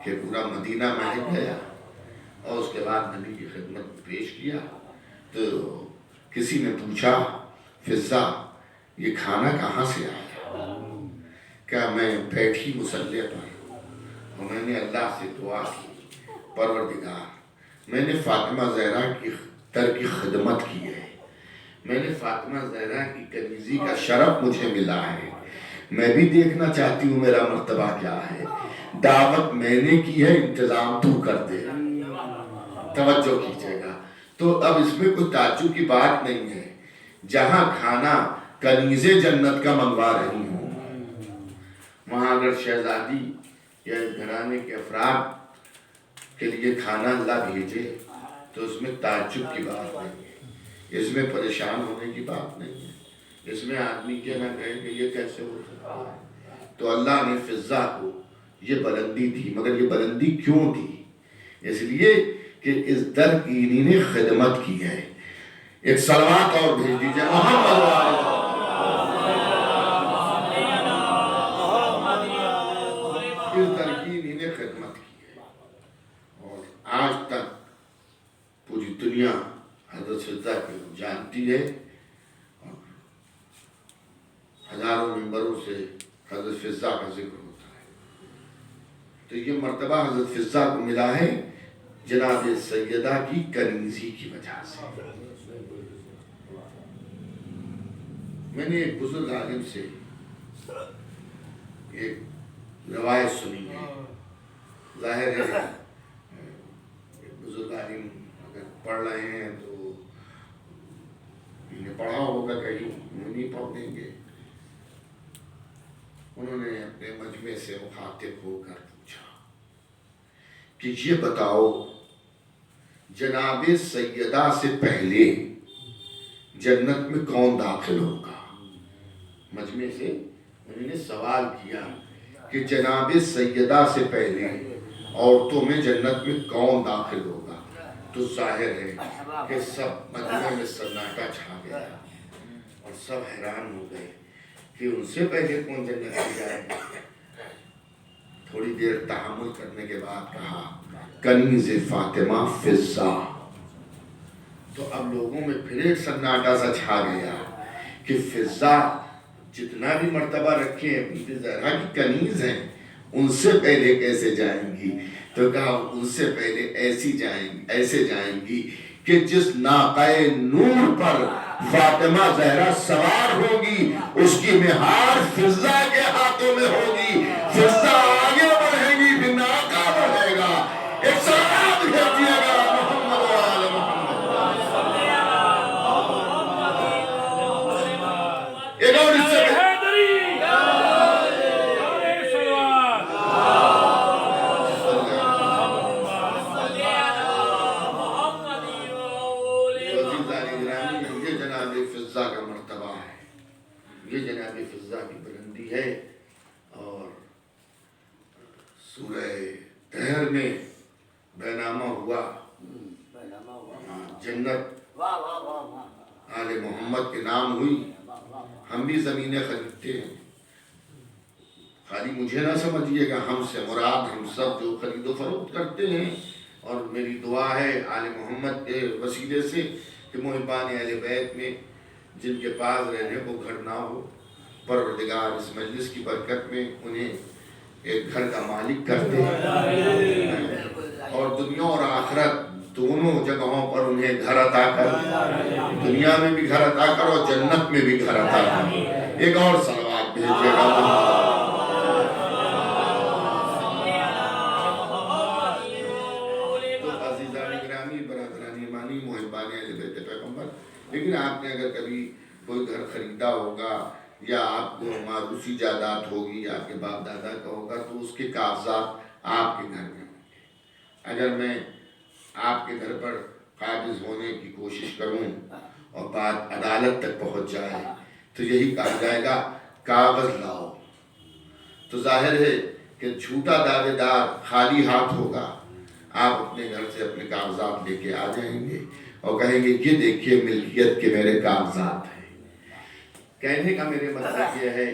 کہ پورا مدینہ مہک گیا. اور اس کے بعد نبی کی خدمت میں پیش کیا تو کسی نے پوچھا فضہ یہ کھانا کہاں سے آیا؟ کیا میں بیٹھی مصلی پر اور میں نے اللہ سے دعا کی پروردگار میں نے فاطمہ زہرا کی در کی خدمت کی ہے، میں نے فاطمہ زہرا کی کنیزی کا شرف مجھے ملا ہے، میں بھی دیکھنا چاہتی ہوں میرا مرتبہ کیا ہے. دعوت میں نے کی ہے، انتظام تو کر دے. توجہ کیجئے گا. تو اب اس میں کوئی تعجب کی بات نہیں ہے. جہاں کھانا کنیزیں جنت کا منگوا رہی ہوں، وہاں اگر شہزادی یا گھرانے کے افراد کے لیے کھانا اللہ بھیجے تو اس میں تعجب کی بات نہیں ہے، اس میں پریشان ہونے کی بات نہیں ہے، اس میں آدمی کیا نہ کہے کہ یہ کیسے ہو سکتا ہے. تو اللہ نے فضہ کو یہ بلندی دی. مگر یہ بلندی کیوں دی؟ اس لیے کہ اس در کی انہی نے خدمت کی ہے. ایک صلوات اور بھیج دیجئے محمد اس در کی انہی نے خدمت کی ہے. اور آج تک پوری دنیا حضرت فضہ کو جانتی ہے. ہزاروں ممبروں سے حضرت فضہ کا ذکر ہوتا ہے. تو یہ مرتبہ حضرت فضہ کو ملا ہے جناب سیدہ کی کنیزی کی وجہ سے. میں نے ایک بزرگ عالم سے ایک روایت سنی ہے. ظاہر ہے ایک بزرگ عالم اگر پڑھ رہے ہیں تو انہیں پڑھا ہوگا کہیں نہیں پڑھ دیں گے. انہوں نے اپنے مجمع سے مخاطب ہو کر پوچھا کہ یہ بتاؤ جناب سیدہ سے پہلے جنت میں کون داخل ہوگا؟ مجمع سے انہوں نے سوال کیا کہ جناب سیدہ سے پہلے عورتوں میں جنت میں کون داخل ہوگا؟ تو ظاہر ہے کہ سب مجمع میں سناٹا چھا گیا اور سب حیران ہو گئے کہ ان سے پہلے کون جنت میں جائے گا. تھوڑی دیر تحمل کرنے کے بعد کہا کنیز فاطمہ فضہ. تو اب لوگوں میں پھر ایک سناٹا سا چھا گیا کہ فضہ جتنا بھی مرتبہ رکھیں اپنی زہرا کی کنیز ہیں، ان سے پہلے کیسے جائیں گی؟ تو کہا ان سے پہلے ایسے جائیں گی کہ جس ناقہ نور پر فاطمہ زہرا سوار ہوگی اس کی مہار فضہ کے ہاتھوں میں ہوگی. فضہ آگے بڑھے گی بھی ناقہ بڑھے گا. ایک سلام بھیجیے گا محمد وآل محمد. ایک اور اس سے یہ جناب فضہ کی بلندی ہے. اور سورہ طہر میں بینامہ ہوا جنت آل محمد کے نام ہوئی. ہم بھی زمینیں خریدتے ہیں، خالی مجھے نہ سمجھیے گا، ہم سے مراد ہم سب جو خرید و فروخت کرتے ہیں. اور میری دعا ہے آل محمد کے وسیلے سے کہ محبان اہل بیت میں جن کے پاس رہنے کو گھر نہ ہو، پروردگار اس مجلس کی برکت میں انہیں ایک گھر کا مالک کر دے اور دنیا اور آخرت دونوں جگہوں پر انہیں گھر عطا کر. دنیا میں بھی گھر عطا کر اور جنت میں بھی گھر عطا کر. ایک اور صلوات بھیجیے گا. تو عزیزان گرامی، برادران ایمانی، محبان اہل بیت پیغمبر، لیکن آپ نے اگر کبھی کوئی گھر خریدا ہوگا یا آپ کو ماروثی جائیداد ہوگی، آپ کے باپ دادا کا ہوگا، تو اس کے کاغذات آپ کے گھر میں ہوں گے. اگر میں آپ کے گھر پر قابض ہونے کی کوشش کروں اور بات عدالت تک پہنچ جائے تو یہی کہا جائے گا کاغذ لاؤ. تو ظاہر ہے کہ جھوٹا دعوے دار خالی ہاتھ ہوگا. آپ اپنے گھر سے اپنے کاغذات لے کے آ جائیں گے اور کہیں گے یہ دیکھیے ملکیت کے میرے کاغذات ہیں. کہنے کا میرے مطلب یہ ہے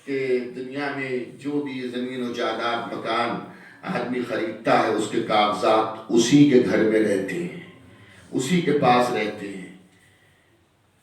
کہ دنیا میں جو بھی زمین و جائیداد مکان آدمی خریدتا ہے اس کے کاغذات اسی کے گھر میں رہتے ہیں, اسی کے پاس رہتے ہیں.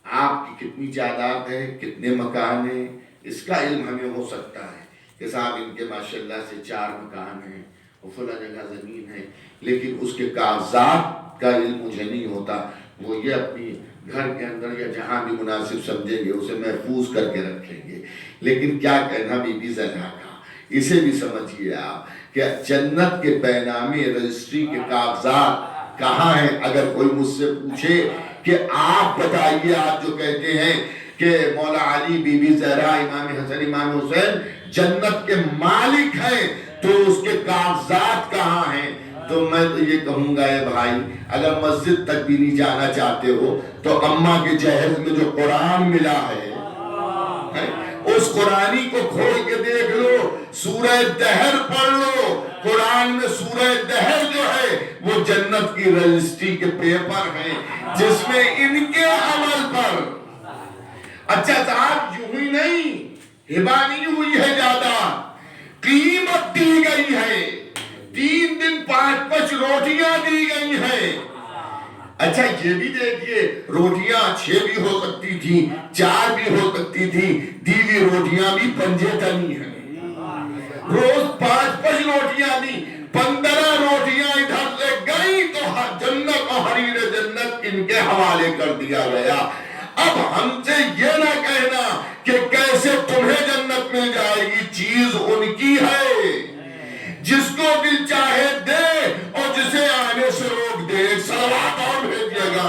آپ کی کتنی جائیداد ہے, کتنے مکان ہیں, اس کا علم ہمیں ہو سکتا ہے کہ صاحب ان کے ماشاءاللہ سے 4 مکان ہیں اور فلاں جگہ زمین ہے, لیکن اس کے کاغذات کا علم مجھے نہیں ہوتا. وہ یہ اپنی گھر کے اندر یا جہاں بھی مناسب سمجھیں گے اسے محفوظ کر کے رکھیں گے. لیکن کیا کہنا بی بی زہرا کا, اسے بھی سمجھیے آپ کہ جنت کے بینامے رجسٹری کے کاغذات کہاں ہیں. اگر کوئی مجھ سے پوچھے کہ آپ بتائیے, آپ جو کہتے ہیں کہ مولا علی, بی بی زہرا, امام حسن, امام حسین جنت کے مالک ہیں, تو اس کے کاغذات کہاں ہیں؟ تو میں تو یہ کہوں گا اے بھائی, اگر مسجد تک بھی نہیں جانا چاہتے ہو تو اماں کے جہیز میں جو قرآن ملا ہے اس قرآنی کو کھول کے دیکھ لو, سورہ دہر پڑھ لو. قرآن میں سورہ دہر جو ہے وہ جنت کی رجسٹری کے پیپر ہیں جس میں ان کے عمل پر. اچھا صاحب یوں ہی نہیں, ہبا نہیں ہوئی ہے زیادہ, قیمت دی گئی ہے. 3 دن 5 روٹیاں دی گئی ہیں. اچھا یہ بھی دیکھیے, روٹیاں 6 بھی ہو سکتی تھی, 4 بھی ہو سکتی تھی, دیوی روٹیاں بھی پنجے تنی ہیں. روز 5 روٹیاں دی, 15 روٹیاں ادھر سے گئی تو جنت اور حریر جنت ان کے حوالے کر دیا گیا. اب ہم سے یہ نہ کہنا کہ کیسے تمہیں جنت مل جائے گی, چیز ان کی ہے. جس کو دل چاہے دے اور جسے آنے سے روک دے. صلوات اور بھیجیے گا.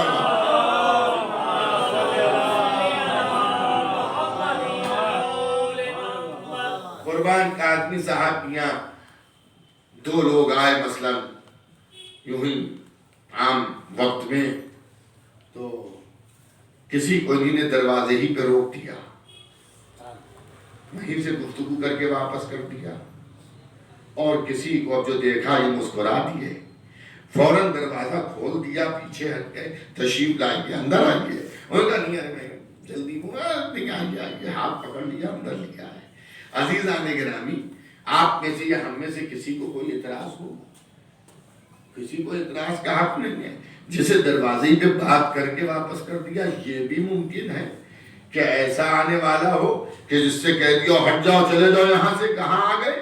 قربان کا آدمی صاحب یہاں 2 لوگ آئے مثلا یوں ہی عام وقت میں, تو کسی کو انہی نے دروازے ہی پہ روک دیا, وہیں سے گفتگو کر کے واپس کر دیا. اور کسی کو اب جو دیکھا یہ مسکرا دیے, فوراً دروازہ کھول دیا, پیچھے ہٹ گئے, تشریف لائیے, اندر آئیے. انہوں نے کہا نہیں میں جلدی ہوں, نہیں آئیے, ہاتھ پکڑ لیا, اندر لیا ہے. عزیزان گرامی, آپ میں سے یا ہم میں سے کسی کو کوئی اعتراض ہو؟ کسی کو اعتراض کا حق نہیں ہے. جسے دروازے پہ بات کر کے واپس کر دیا, یہ بھی ممکن ہے کہ ایسا آنے والا ہو کہ جس سے کہہ دیا ہٹ جاؤ, چلے جاؤ یہاں سے, کہاں آ گئے.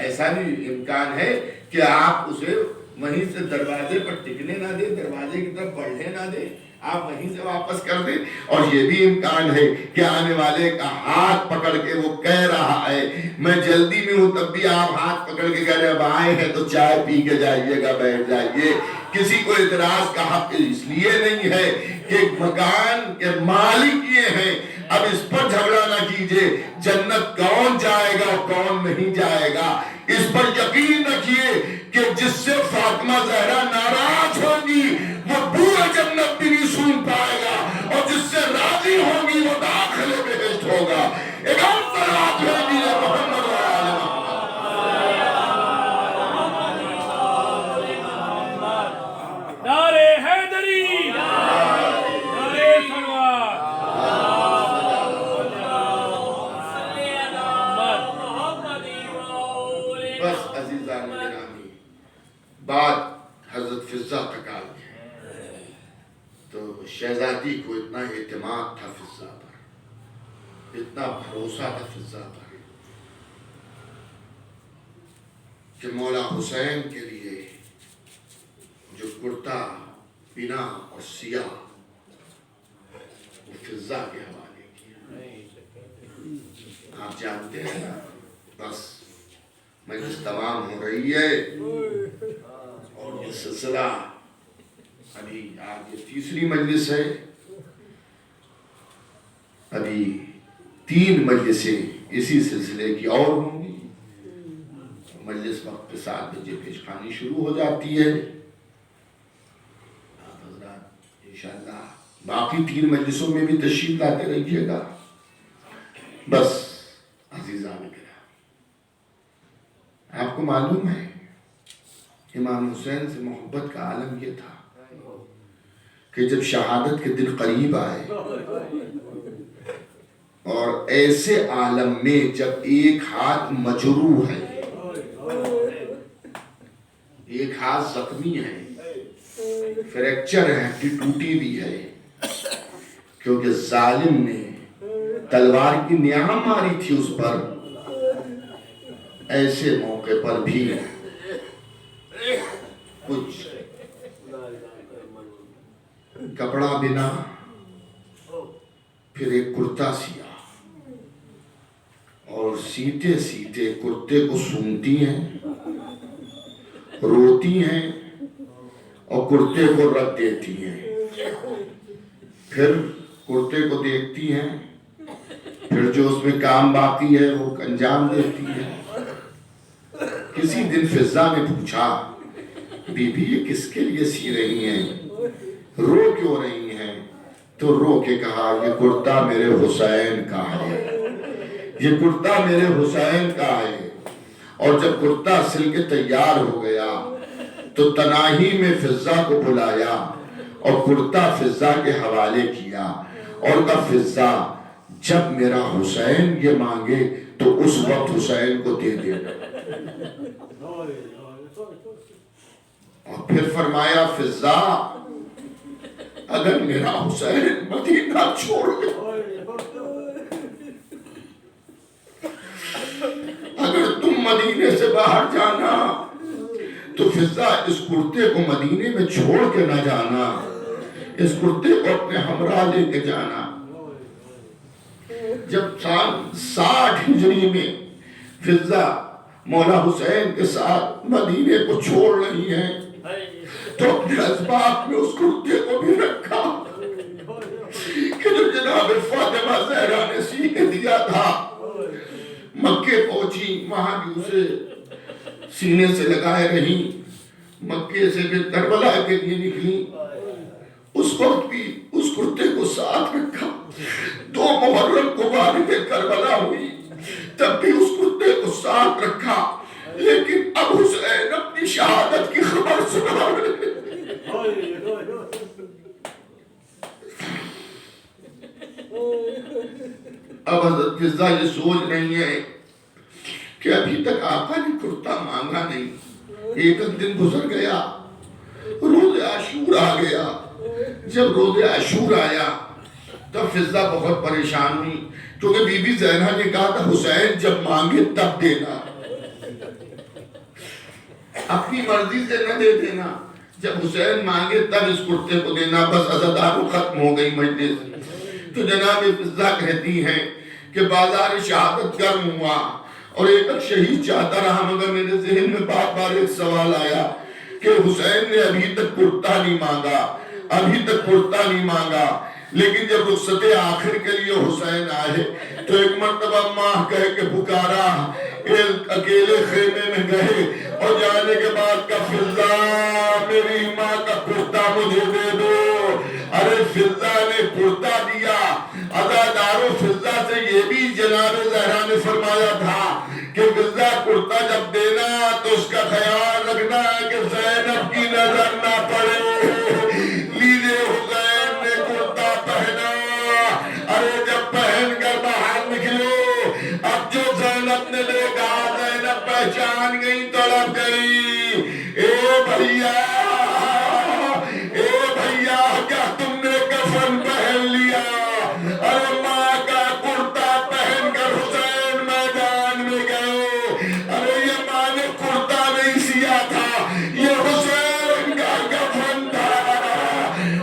ایسا بھی امکان ہے کہ آپ اسے وہیں سے دروازے پر ٹکنے نہ دیں, دروازے کی طرف بڑھنے نہ دیں, آپ وہیں سے واپس کر دیں. اور یہ بھی امکان ہے کہ آنے والے کا ہاتھ پکڑ کے وہ کہہ رہا ہے میں جلدی میں ہوں, تب بھی آپ ہاتھ پکڑ کے کہہ رہے اب آئے ہیں تو چائے پی کے جائیے گا, بیٹھ جائیے. کسی کو اعتراض کا حق اس لیے نہیں ہے کہ مکان کے مالک یہ ہیں. اب اس پر جھگڑا نہ کیجئے, جنت کون جائے گا کون نہیں جائے گا, اس پر یقین رکھیے کہ جس سے فاطمہ زہرا ناراض ہوگی وہ پورا جنت بھی نہیں سن پائے گا, اور جس سے راضی ہوگی وہ داخل بہشت ہوگا. ایک اور صلوات بھیجیے محمد و آل محمد. نعرہ حیدری, نعرہ سلوات. بس عزیزان گرامی, بات حضرت فضہ تک آئی ہے. تو شہزادی کو اتنا اعتماد تھا فضہ پر, اتنا بھروسہ تھا فضہ پر کہ مولا حسین کے لیے جو کرتا بنا اور سیاہ وہ فضہ کے حوالے کیا. آپ جانتے ہیں نا, بس مجلس تمام ہو رہی ہے اور یہ سلسلہ ابھی آج یہ 3ری مجلس ہے. ابھی 3 مجلسیں اسی سلسلے کی اور ہوں گی. مجلس وقت پہ 7 بجے پیش خوانی شروع ہو جاتی ہے. آپ حضرات انشاءاللہ باقی 3 مجلسوں میں بھی تشریف لاتے رہیے گا. بس عزیزان کرام، آپ کو معلوم ہے امام حسین سے محبت کا عالم یہ تھا کہ جب شہادت کے دن قریب آئے اور ایسے عالم میں جب ایک ہاتھ مجروح ہے، ایک ہاتھ زخمی ہے، فریکچر ہے، ہڈی ٹوٹی بھی ہے، کیونکہ ظالم نے تلوار کی نعام ماری تھی اس پر، ایسے موقع پر بھی کچھ کپڑا بنا، پھر ایک کرتا سیا اور سیتے سیتے کرتے کو سونتی ہیں، روتی ہیں اور کرتے کو رکھ دیتی ہیں، پھر کرتے کو دیکھتی ہیں، پھر جو اس میں کام باقی ہے وہ انجام دیتی ہے. کسی دن فضا نے پوچھا بی بی یہ کس کے لیے سی رہی ہیں، رو کیوں رہی ہیں؟ تو رو کے کہا یہ کرتا میرے حسین کا ہے، یہ کرتا میرے حسین کا ہے. اور جب کرتا سل کے تیار ہو گیا تو تنہائی میں فضا کو بلایا اور کرتا فضا کے حوالے کیا اور کہا فضا جب میرا حسین یہ مانگے تو اس وقت حسین کو دے دے. اور پھر فرمایا فضا اگر میرا حسین مدینہ چھوڑ دے، اگر تم مدینے سے باہر جانا تو فضا اس کرتے کو مدینے میں چھوڑ کے نہ جانا، اس کرتے کو اپنے ہمراہ لے کے جانا. جب سال 60 ہجری میں فضا مولا حسین کے ساتھ مدینے کو چھوڑ رہی ہیں تو اپنے اسباب میں اس کرتے کو بھی رکھا کہ جو جناب فاطمہ زہرا نے سی کے دیا تھا. مکے پہنچی، وہاں بھی اسے سینے سے لگائے رہی، مکے سے پھر کربلا کے لیے نکلی، اس وقت بھی اس کرتے کو ساتھ رکھا. 2 محرم کو والد کربلا ہوئی تب بھی اس کرتے کو ساتھ رکھا. لیکن اب حسین اپنی شہادت کی خبر سنا رہے. اب حضرت فضا یہ سوچ رہی ہے کہ ابھی تک آقا نے کرتا مانگا نہیں. ایک دن گزر گیا، روز عاشور آ گیا. جب روز عاشور آیا تب فضا بہت پریشان ہوئی، کیونکہ بی بی زینب نے کہا تھا حسین جب مانگے تب دینا، اپنی مرضی سے نہ دے دینا، جب حسین مانگے تب اس کرتے کو دینا. بس عزادارو ختم ہو گئی مجلس. تو جناب فضا کہتی ہیں کہ بازار شہادت گرم ہوا اور ایک شہید چاہتا رہا، مگر میرے ذہن میں بار بار ایک سوال آیا کہ حسین نے ابھی تک کرتا نہیں مانگا، ابھی تک کرتا نہیں مانگا. لیکن جب رخصت آخر کے لیے حسین آئے تو ایک مرتبہ ماں کہہ کے پکارا، اکیلے خیمے میں گئے اور جانے کے بعد کا فضا میری ماں کا کرتا مجھے دے دو. ارے فضا نے کرتا دیا. عزادارو فضا سے یہ بھی جناب زہرا نے فرمایا تھا کہ فضا کرتا جب دینا تو اس کا خیال رکھنا کہ زینب کی نظر نہ پڑے. لیجے حسین نے کرتا پہنا. ارے جب پہن کر باہر نکلے اب جو زینب نے دیکھا، زینب پہچان گئی، تڑپ گئی. اے بھیا کیا تم نے کفن پہن لیا؟ ارے ماں کا کرتا پہن کر حسین میدان میں گئے. ارے یہ ماں نے کرتا نہیں سیا تھا، یہ حسین کا کفن تھا.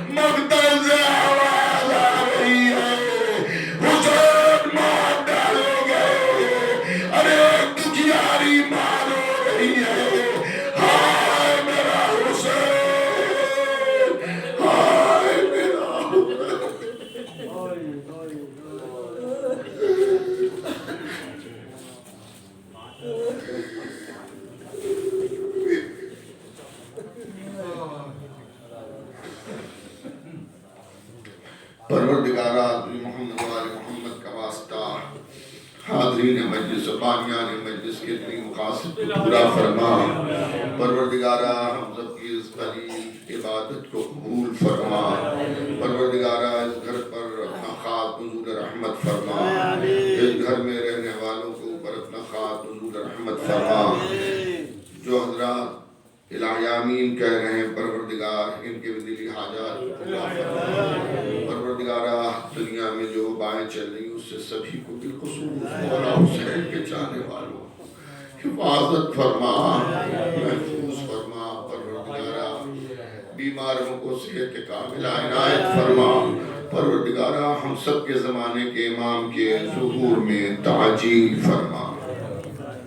مقتل سے آواز آ رہی ہے، حسین مار ڈالے گئے. ارے دکھیاری مار ہو رہی ہے، ہائے میرا حسین. پروردگارہ محمد و آل محمد کا واسطہ حاضرین مجلس و بانیان مجلس کے دلی مقاصد کو پورا فرما۔ پروردگارہ ہم سب کی اس قلیل عبادت کو قبول فرما۔ پروردگارہ اس گھر پر اپنا خاص نزول رحمت فرما۔ اس گھر میں رہنے والوں کے اوپر اپنا خاص نزول رحمت فرما۔ جو حضرات الہی آمین کہہ رہے ہیں پروردگار ان کے دلی حاجات کو پورا فرما۔ پروردگارہ دنیا میں جو بائیں چل رہی اس سے سبھی کو بالخصوص مولا حسین کے چاہنے والوں حفاظت فرما، محفوظ فرما۔ پروردگارہ بیماروں کو صحت کاملہ عنایت فرما۔ پروردگارہ ہم سب کے زمانے کے امام کے ظہور میں تعجیل فرما۔